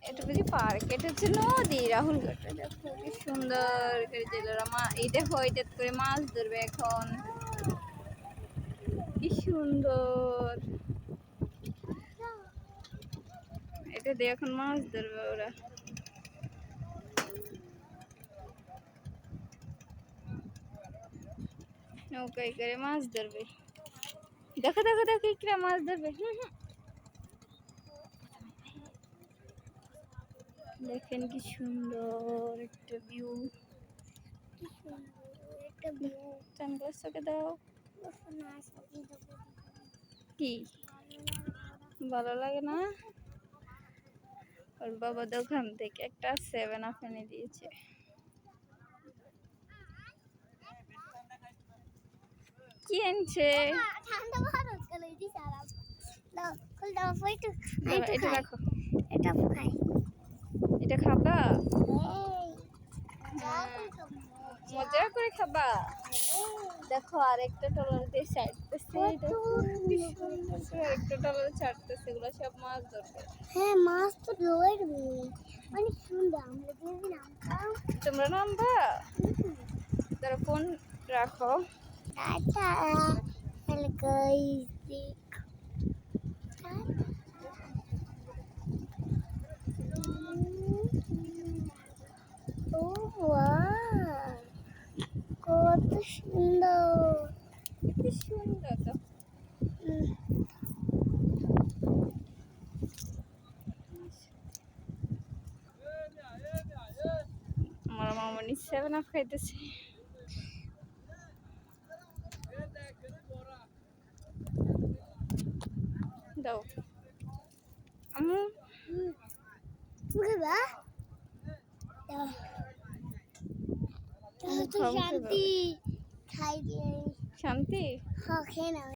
এটা বুঝি পার্ক, এটা হচ্ছে নদী রাহুলঘাট। দেখো কি সুন্দর করে জেলেরা এই দেখো এটা করে মাছ ধরবে এখন, কি সুন্দর। এটা দিয়ে এখন মাছ ধরবে ওরা, নৌকায় করে মাছ ধরবে। দেখো দেখো দেখো ইকরা মাছ ধরবে। দেখেন কি সুন্দর একটা ভিউ, চানগাছকে দাও কি ভালো লাগে না? ওর বাবা দোকান থেকে একটা 7 আপ এনে দিয়েছে। কি আনছে? এটা রাখো, এটা খাবা? মজা করে খাবা? দেখো আরেকটা ট্রলার দিয়ে ছাড়তেছে, আরেকটা ট্রলার ছাড়তেছে, এগুলো সব মাছ ধরবে। হ্যাঁ মাছ তো ধরবে, অনেক সুন্দর। আমরা যদি নামতাম। তোমরা নামবা? তারা ফোন রাখো। টাটা, হ্যালো গাইস, দেখো ও ওয়াও, কত সুন্দর, কি সুন্দর তো। আমার মামনি 7 আপ খাইতেছে। দাও আম্মু। বুঝবা তো শান্তি খাই দিয়ে শান্তি হ্যাঁ খেয়ে নাও।